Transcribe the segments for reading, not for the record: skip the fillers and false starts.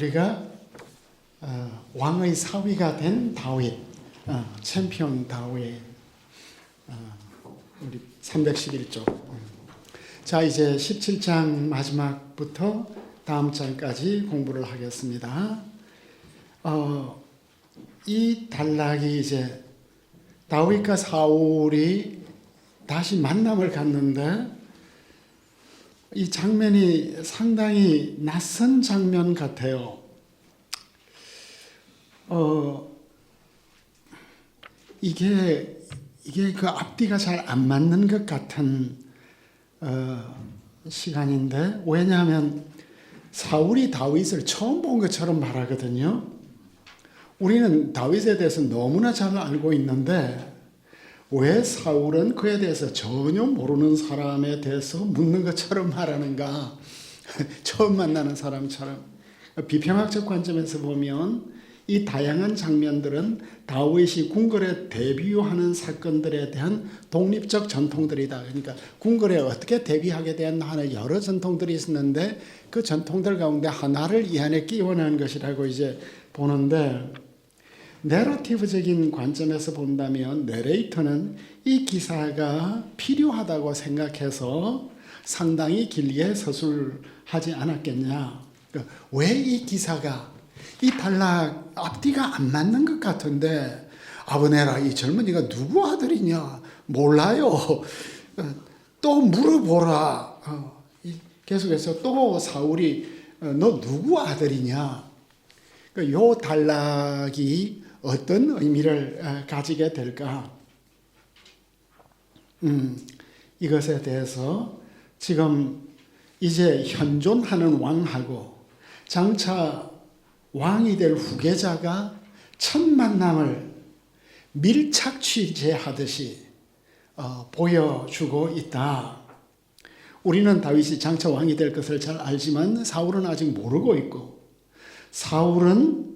우리가 왕의 사위가 된 다윗, 챔피언 다윗, 우리 311쪽. 자, 이제 17장 마지막부터 다음 장까지 공부를 하겠습니다. 이 단락이 이제 다윗과 사울이 다시 만남을 갖는데, 이 장면이 상당히 낯선 장면 같아요. 이게 그 앞뒤가 잘 안 맞는 것 같은 시간인데, 왜냐하면 사울이 다윗을 처음 본 것처럼 말하거든요. 우리는 다윗에 대해서 너무나 잘 알고 있는데 왜 사울은 그에 대해서 전혀 모르는 사람에 대해서 묻는 것처럼 말하는가? 처음 만나는 사람처럼. 비평학적 관점에서 보면 이 다양한 장면들은 다윗이 궁궐에 데뷔하는 사건들에 대한 독립적 전통들이다. 그러니까 궁궐에 어떻게 데뷔하게 된 하는 여러 전통들이 있었는데 그 전통들 가운데 하나를 이 안에 끼워내는 것이라고 이제 보는데, 내러티브적인 관점에서 본다면 내레이터는 이 기사가 필요하다고 생각해서 상당히 길게 서술하지 않았겠냐. 그러니까 왜 이 기사가 이 단락 앞뒤가 안 맞는 것 같은데, 아브네라 이 젊은이가 누구 아들이냐 몰라요. 또 물어보라. 계속해서 또 사울이 너 누구 아들이냐. 요 단락이 어떤 의미를 가지게 될까? 이것에 대해서 지금 이제 현존하는 왕하고 장차 왕이 될 후계자가 첫 만남을 밀착 취재하듯이 보여주고 있다. 우리는 다윗이 장차 왕이 될 것을 잘 알지만 사울은 아직 모르고 있고, 사울은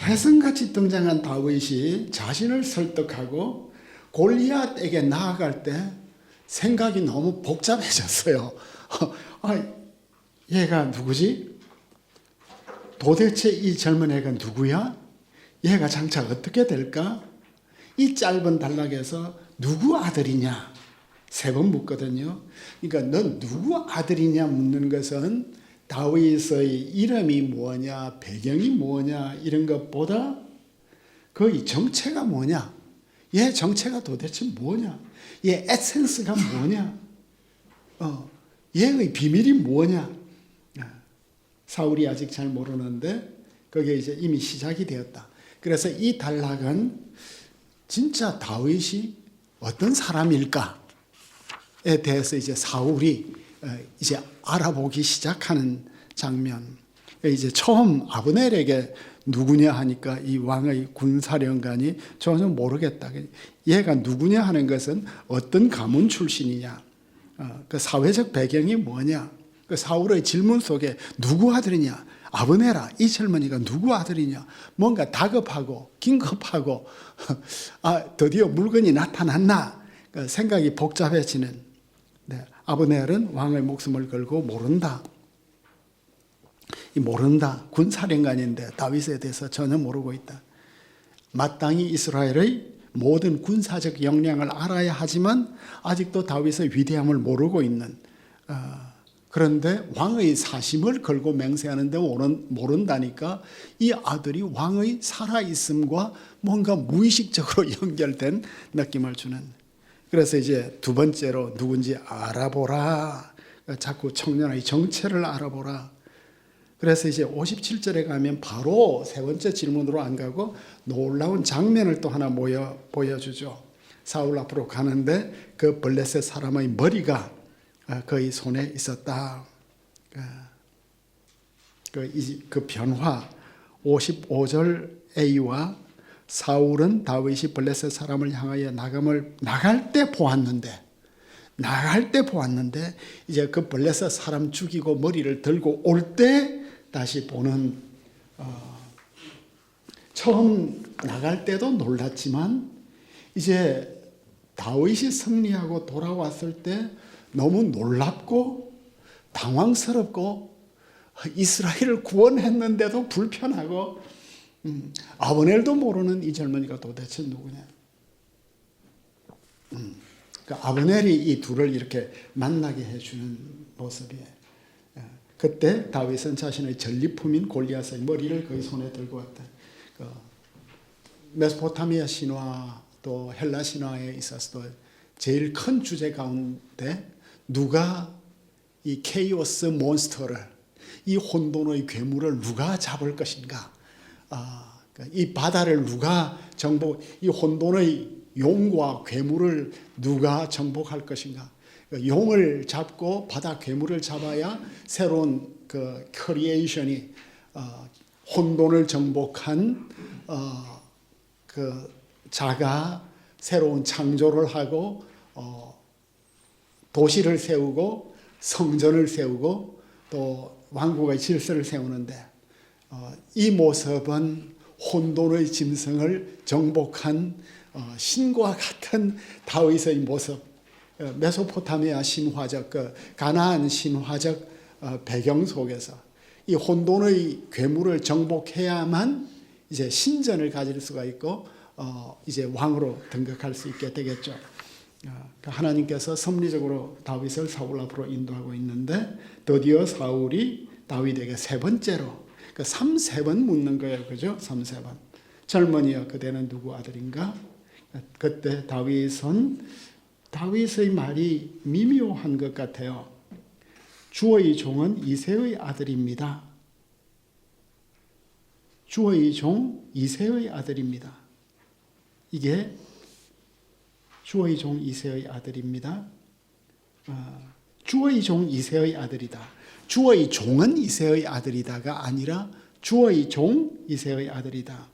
혜성같이 등장한 다윗이 자신을 설득하고 골리앗에게 나아갈 때 생각이 너무 복잡해졌어요. 얘가 누구지? 도대체 이 젊은 애가 누구야? 얘가 장차 어떻게 될까? 이 짧은 단락에서 누구 아들이냐? 3번 묻거든요. 그러니까 너 누구 아들이냐 묻는 것은 다윗의 이름이 뭐냐, 배경이 뭐냐 이런 것보다 그 정체가 뭐냐, 얘 정체가 도대체 뭐냐, 얘 에센스가 뭐냐, 얘의 비밀이 뭐냐. 사울이 아직 잘 모르는데 그게 이제 이미 시작이 되었다. 그래서 이 단락은 진짜 다윗이 어떤 사람일까에 대해서 이제 사울이 이제 알아보기 시작하는 장면. 이제 처음 아브넬에게 누구냐 하니까 이 왕의 군사령관이 전혀 모르겠다. 얘가 누구냐 하는 것은 어떤 가문 출신이냐, 그 사회적 배경이 뭐냐, 그 사울의 질문 속에 누구 아들이냐, 아브넬아 이 젊은이가 누구 아들이냐, 뭔가 다급하고 긴급하고 드디어 물건이 나타났나, 생각이 복잡해지는. 아브넬은 왕의 목숨을 걸고 모른다. 군사령관인데 다윗에 대해서 전혀 모르고 있다. 마땅히 이스라엘의 모든 군사적 역량을 알아야 하지만 아직도 다윗의 위대함을 모르고 있는, 그런데 왕의 사심을 걸고 맹세하는데 모른다니까 이 아들이 왕의 살아있음과 뭔가 무의식적으로 연결된 느낌을 주는. 그래서 이제 두 번째로 누군지 알아보라. 자꾸 청년의 정체를 알아보라. 그래서 이제 57절에 가면 바로 세 번째 질문으로 안 가고 놀라운 장면을 또 하나 보여주죠. 사울 앞으로 가는데 그 블레셋 사람의 머리가 그의 손에 있었다. 그 변화 55절 A와 사울은 다윗이 블레셋 사람을 향하여 나갈 때 보았는데 이제 그 블레셋 사람 죽이고 머리를 들고 올 때 다시 보는, 처음 나갈 때도 놀랐지만 이제 다윗이 승리하고 돌아왔을 때 너무 놀랍고 당황스럽고 이스라엘을 구원했는데도 불편하고 아브넬도 모르는 이 젊은이가 도대체 누구냐. 그 아브넬이 이 둘을 이렇게 만나게 해주는 모습이에요. 그때 다윗은 자신의 전리품인 골리앗의 머리를 그의 손에 들고 왔다. 그 메소포타미아 신화 또 헬라 신화에 있어서도 제일 큰 주제 가운데 누가 이 케이오스 몬스터를, 이 혼돈의 괴물을 누가 잡을 것인가, 이 바다를 누가 이 혼돈의 용과 괴물을 누가 정복할 것인가. 용을 잡고 바다 괴물을 잡아야 새로운 그 크리에이션이 혼돈을 정복한 그 자가 새로운 창조를 하고 도시를 세우고 성전을 세우고 또 왕국의 질서를 세우는데 이 모습은 혼돈의 짐승을 정복한 신과 같은 다윗의 모습, 메소포타미아 신화적 그 가나안 신화적 배경 속에서 이 혼돈의 괴물을 정복해야만 이제 신전을 가질 수가 있고 이제 왕으로 등극할 수 있게 되겠죠. 하나님께서 섭리적으로 다윗을 사울 앞으로 인도하고 있는데 드디어 사울이 다윗에게 세 번째로 그 3번 묻는 거예요. 그죠? 3번. 젊은이여 그대는 누구 아들인가? 그때 다윗의 말이 미묘한 것 같아요. 주의 종은 이새의 아들입니다. 주의 종 이새의 아들입니다. 이게 주의 종 이새의 아들입니다. 주의 종 이새의 아들이다. 주의 종은 이새의 아들이다가 아니라 주의 종 이새의 아들이다.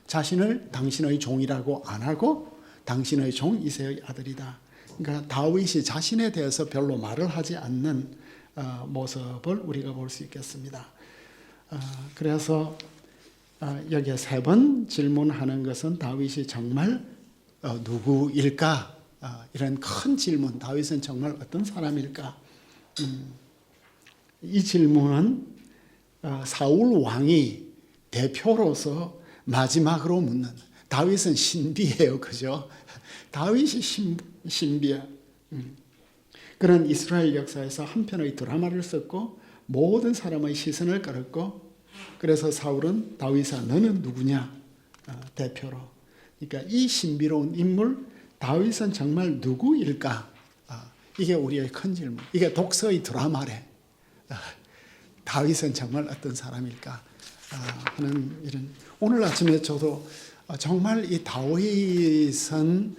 자신을 당신의 종이라고 안 하고 당신의 종 이새의 아들이다. 그러니까 다윗이 자신에 대해서 별로 말을 하지 않는 모습을 우리가 볼 수 있겠습니다. 그래서 여기에 3번 질문하는 것은 다윗이 정말 누구일까? 이런 큰 질문, 다윗은 정말 어떤 사람일까? 이 질문은 사울 왕이 대표로서 마지막으로 묻는, 다윗은 신비예요. 그죠? 다윗이 신비야. 그런 이스라엘 역사에서 한 편의 드라마를 썼고 모든 사람의 시선을 끌었고, 그래서 사울은 다윗아 너는 누구냐? 대표로. 그러니까 이 신비로운 인물 다윗은 정말 누구일까? 이게 우리의 큰 질문. 이게 독서의 드라마래. 다윗은 정말 어떤 사람일까? 하는 이런. 오늘 아침에 저도 정말 이 다윗은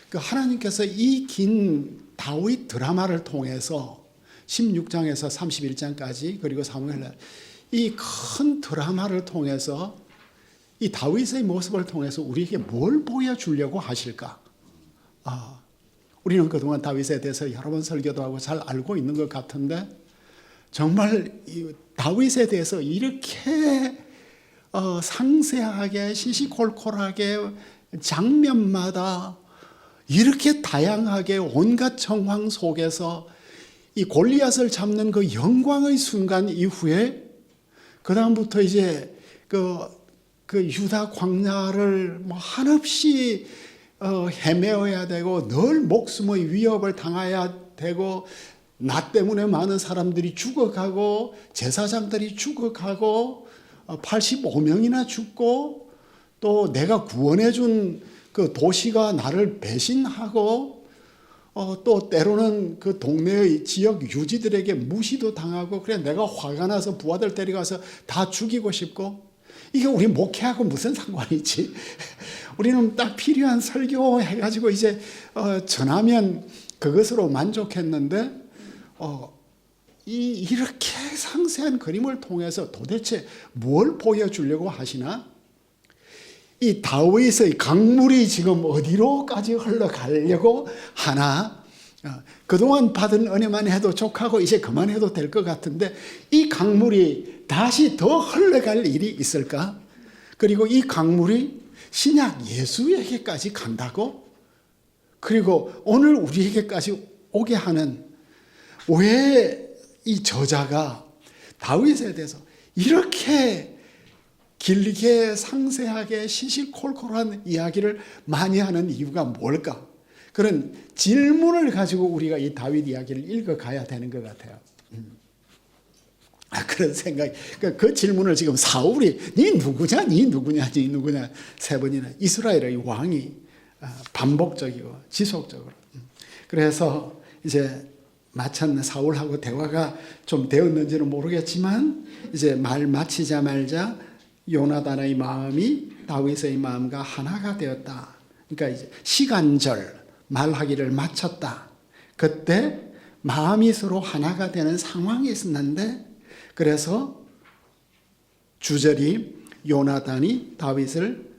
그 하나님께서 이 긴 다윗 드라마를 통해서 16장에서 31장까지 그리고 사무엘 이 큰 드라마를 통해서 이 다윗의 모습을 통해서 우리에게 뭘 보여주려고 하실까? 우리는 그동안 다윗에 대해서 여러 번 설교도 하고 잘 알고 있는 것 같은데 정말 이 다윗에 대해서 이렇게 상세하게 시시콜콜하게 장면마다 이렇게 다양하게 온갖 정황 속에서 이 골리앗을 잡는 그 영광의 순간 이후에 그 다음부터 이제 그 유다 광야를 뭐 한없이 헤매어야 되고 늘 목숨의 위협을 당해야 되고 나 때문에 많은 사람들이 죽어가고 제사장들이 죽어가고 85명이나 죽고 또 내가 구원해준 그 도시가 나를 배신하고 또 때로는 그 동네의 지역 유지들에게 무시도 당하고 그래 내가 화가 나서 부하들 데려가서 다 죽이고 싶고 이게 우리 목회하고 무슨 상관이지? 우리는 딱 필요한 설교 해가지고 이제 전하면 그것으로 만족했는데 이렇게 상세한 그림을 통해서 도대체 뭘 보여주려고 하시나? 이 다윗의 강물이 지금 어디로까지 흘러가려고 하나? 그동안 받은 은혜만 해도 족하고 이제 그만해도 될 것 같은데 이 강물이 다시 더 흘러갈 일이 있을까? 그리고 이 강물이 신약 예수에게까지 간다고? 그리고 오늘 우리에게까지 오게 하는 왜 이 저자가 다윗에 대해서 이렇게 길게 상세하게 시시콜콜한 이야기를 많이 하는 이유가 뭘까? 그런 질문을 가지고 우리가 이 다윗 이야기를 읽어가야 되는 것 같아요. 그런 생각이. 그 질문을 지금 사울이 니 누구냐 세 번이나 이스라엘의 왕이 반복적이고 지속적으로. 그래서 이제 마침 사울하고 대화가 좀 되었는지는 모르겠지만 이제 말 마치자마자 요나단의 마음이 다윗의 마음과 하나가 되었다. 그러니까 이제 시간절 말하기를 마쳤다. 그때 마음이 서로 하나가 되는 상황이 있었는데 그래서 주절이 요나단이 다윗을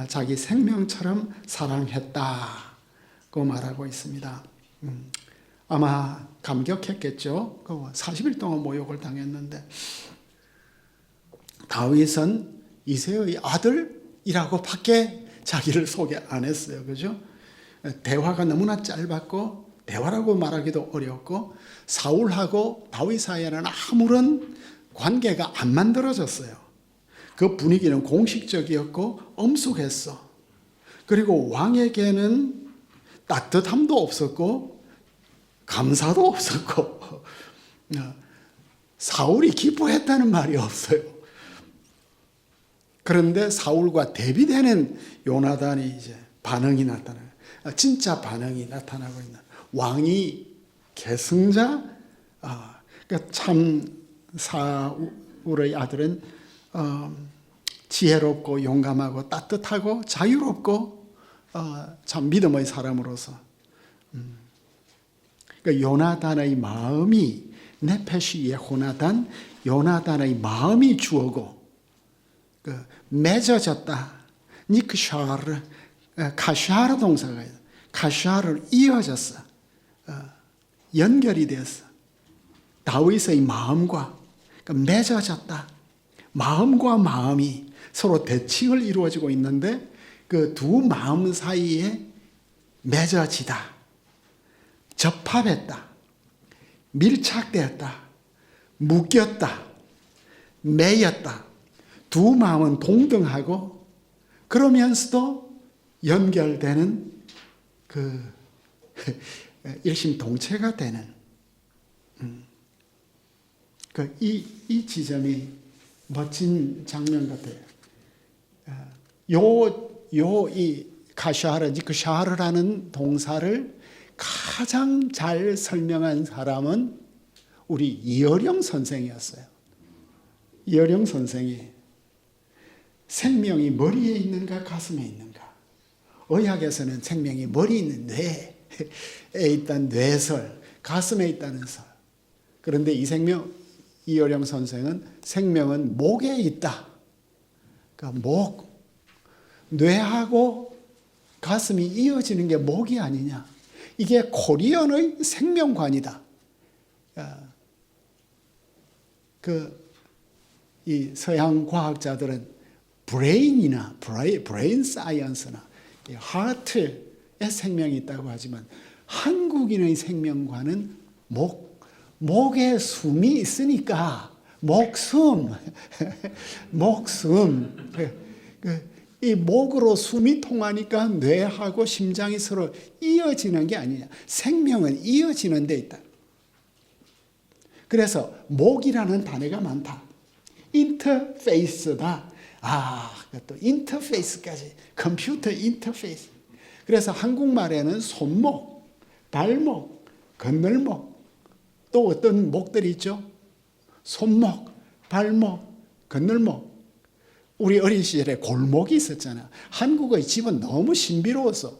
자기 생명처럼 사랑했다고 말하고 있습니다. 아마 감격했겠죠. 40일 동안 모욕을 당했는데 다윗은 이새의 아들이라고 밖에 자기를 소개 안 했어요. 그죠? 대화가 너무나 짧았고 대화라고 말하기도 어렵고 사울하고 다윗 사이에는 아무런 관계가 안 만들어졌어요. 그 분위기는 공식적이었고 엄숙했어. 그리고 왕에게는 따뜻함도 없었고 감사도 없었고 사울이 기뻐했다는 말이 없어요. 그런데 사울과 대비되는 요나단이 이제 반응이 나타나요. 진짜 반응이 나타나고 있는 왕이 계승자, 그러니까 참 사울의 아들은 지혜롭고 용감하고 따뜻하고 자유롭고 참 믿음의 사람으로서 그러니까 요나단의 마음이 네페시 예호나단 요나단의 마음이 주어고 맺어졌다. 니크샤르 카샤르 동사가 있어. 카샤르 이어졌어. 연결이 됐어. 다윗의 마음과 그러니까 맺어졌다. 마음과 마음이 서로 대칭을 이루어지고 있는데 그 두 마음 사이에 맺어지다. 접합했다. 밀착되었다. 묶였다. 매였다. 두 마음은 동등하고 그러면서도 연결되는 그 일심동체가 되는 이 지점이 멋진 장면 같아요. 이 카샤르, 니크샤르라는 동사를 가장 잘 설명한 사람은 우리 이어령 선생이었어요. 이어령 선생이 생명이 머리에 있는가 가슴에 있는가. 의학에서는 생명이 머리에 있는 뇌에 있다는 뇌설, 가슴에 있다는 설. 그런데 이어령 선생은 생명은 목에 있다. 그러니까 뇌하고 가슴이 이어지는 게 목이 아니냐. 이게 코리언의 생명관이다. 이 서양 과학자들은 브레인 사이언스나 하트에 생명이 있다고 하지만 한국인의 생명관은 목에 숨이 있으니까 목숨 이 목으로 숨이 통하니까 뇌하고 심장이 서로 이어지는 게 아니냐. 생명은 이어지는 데 있다. 그래서 목이라는 단어가 많다. 인터페이스다. 또 인터페이스까지. 컴퓨터 인터페이스. 그래서 한국말에는 손목, 발목, 건널목, 또 어떤 목들이 있죠? 손목, 발목, 건널목. 우리 어린 시절에 골목이 있었잖아. 한국의 집은 너무 신비로워서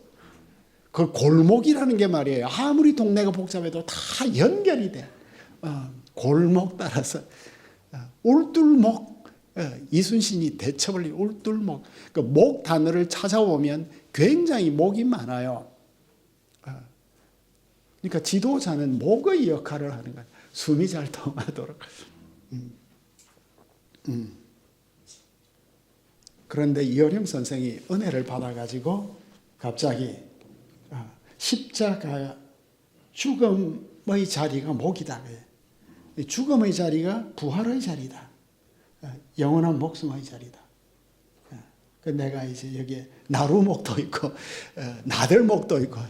그 골목이라는 게 말이에요. 아무리 동네가 복잡해도 다 연결이 돼. 골목 따라서 울둘목, 이순신이 대첩을 울둘목. 그 목 단어를 찾아보면 굉장히 목이 많아요. 그러니까 지도자는 목의 역할을 하는 거야. 숨이 잘 통하도록. 그런데 이어령 선생이 은혜를 받아가지고 갑자기 십자가 죽음의 자리가 목이다. 죽음의 자리가 부활의 자리다. 영원한 목숨의 자리다. 내가 이제 여기에 나루목도 있고 나들목도 있고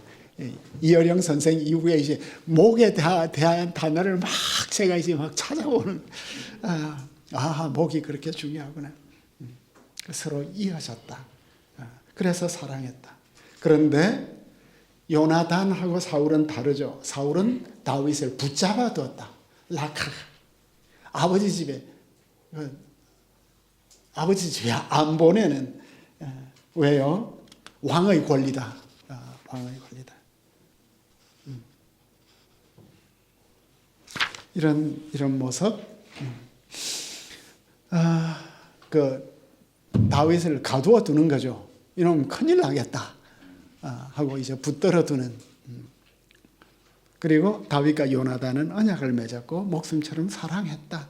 이어령 선생 이후에 이제 목에 대한 단어를 막 제가 이제 막 찾아보는 목이 그렇게 중요하구나. 서로 이어졌다. 그래서 사랑했다. 그런데 요나단하고 사울은 다르죠. 사울은 다윗을 붙잡아 두었다. 라카 아버지 집에 안 보내는 왜요? 왕의 권리다. 왕의 권리다. 이런 모습. 다윗을 가두어 두는 거죠. 이러면 큰일 나겠다 하고 이제 붙들어 두는. 그리고 다윗과 요나단은 언약을 맺었고 목숨처럼 사랑했다.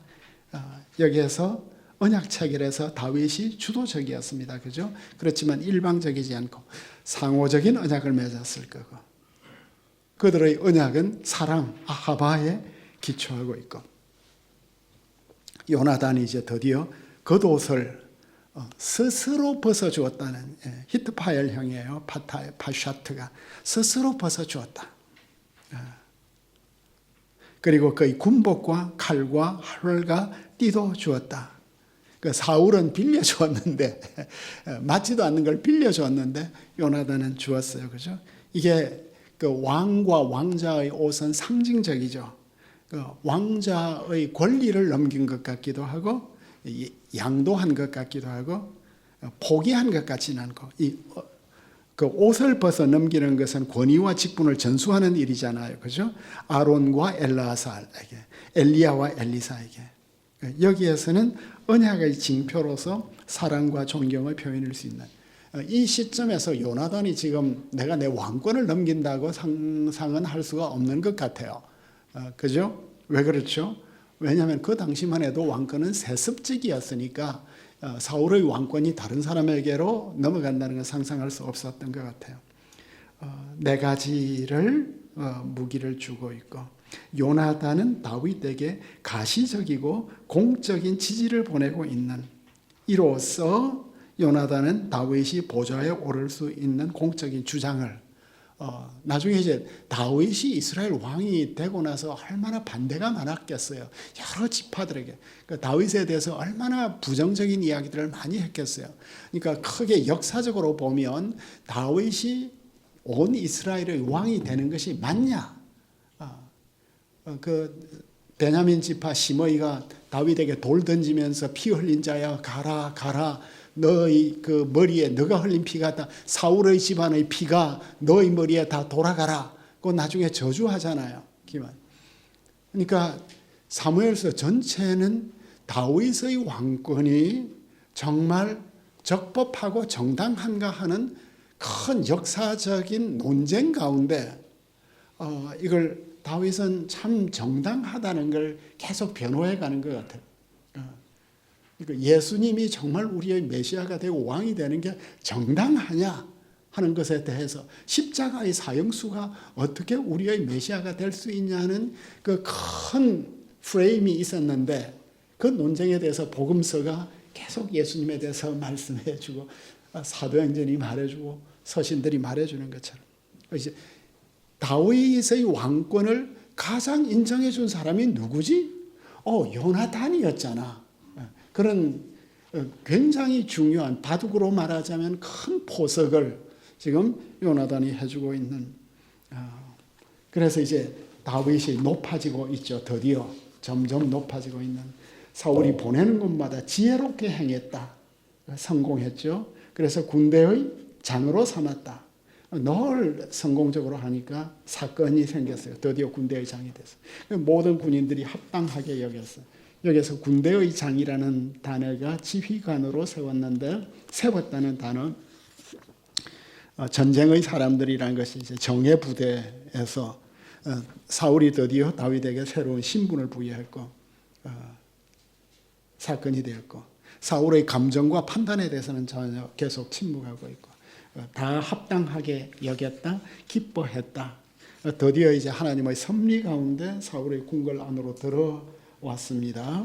여기에서 언약 체결에서 다윗이 주도적이었습니다. 그죠? 그렇지만 일방적이지 않고 상호적인 언약을 맺었을 거고 그들의 언약은 사랑, 아하바에 기초하고 있고 요나단이 이제 드디어 겉옷을 스스로 벗어주었다는 히트파엘 형이에요. 파샤트가 스스로 벗어주었다. 그리고 그의 군복과 칼과 활과 띠도 주었다. 그 사울은 빌려주었는데 맞지도 않는 걸 빌려주었는데 요나단은 주었어요. 그죠? 이게 그 왕과 왕자의 옷은 상징적이죠. 그 왕자의 권리를 넘긴 것 같기도 하고 양도한 것 같기도 하고 포기한 것 같지는 않고 그 옷을 벗어 넘기는 것은 권위와 직분을 전수하는 일이잖아요. 그죠? 아론과 엘라살에게, 엘리야와 엘리사에게. 여기에서는 언약의 징표로서 사랑과 존경을 표현할 수 있는 이 시점에서 요나단이 지금 내가 내 왕권을 넘긴다고 상상은 할 수가 없는 것 같아요. 그죠? 왜 그렇죠? 왜냐하면 그 당시만 해도 왕권은 세습직이었으니까 사울의 왕권이 다른 사람에게로 넘어간다는 걸 상상할 수 없었던 것 같아요. 네 가지를 무기를 주고 있고 요나단은 다윗에게 가시적이고 공적인 지지를 보내고 있는 이로써 요나단은 다윗이 보좌에 오를 수 있는 공적인 주장을 나중에 이제 다윗이 이스라엘 왕이 되고 나서 얼마나 반대가 많았겠어요. 여러 지파들에게. 그러니까 다윗에 대해서 얼마나 부정적인 이야기들을 많이 했겠어요. 그러니까 크게 역사적으로 보면 다윗이 온 이스라엘의 왕이 되는 것이 맞냐? 그 베냐민 지파 시므이가 다윗에게 돌 던지면서 피 흘린 자야 가라 가라. 너의 그 머리에 너가 흘린 피가 다 사울의 집안의 피가 너의 머리에 다 돌아가라. 그 나중에 저주하잖아요. 기만. 그러니까 사무엘서 전체는 다윗의 왕권이 정말 적법하고 정당한가 하는 큰 역사적인 논쟁 가운데 이걸 다윗은 참 정당하다는 걸 계속 변호해 가는 것 같아요. 그러니까 예수님이 정말 우리의 메시아가 되고 왕이 되는 게 정당하냐 하는 것에 대해서 십자가의 사형수가 어떻게 우리의 메시아가 될 수 있냐는 그 큰 프레임이 있었는데 그 논쟁에 대해서 복음서가 계속 예수님에 대해서 말씀해 주고 사도행전이 말해주고 서신들이 말해주는 것처럼 이제 다윗의 왕권을 가장 인정해 준 사람이 누구지? 요나단이었잖아. 그런 굉장히 중요한 바둑으로 말하자면 큰 포석을 지금 요나단이 해주고 있는. 그래서 이제 다윗이 높아지고 있죠. 드디어 점점 높아지고 있는. 사울이 보내는 곳마다 지혜롭게 행했다. 성공했죠. 그래서 군대의 장으로 삼았다. 늘 성공적으로 하니까 사건이 생겼어요. 드디어 군대의 장이 됐어요. 모든 군인들이 합당하게 여겼어요. 여기서 군대의 장이라는 단어가 지휘관으로 세웠다는 단어, 전쟁의 사람들이라는 것이 이제 정예 부대에서 사울이 드디어 다윗에게 새로운 신분을 부여했고 사건이 되었고 사울의 감정과 판단에 대해서는 전혀 계속 침묵하고 있고 다 합당하게 여겼다, 기뻐했다. 드디어 이제 하나님의 섭리 가운데 사울의 궁궐 안으로 들어 왔습니다.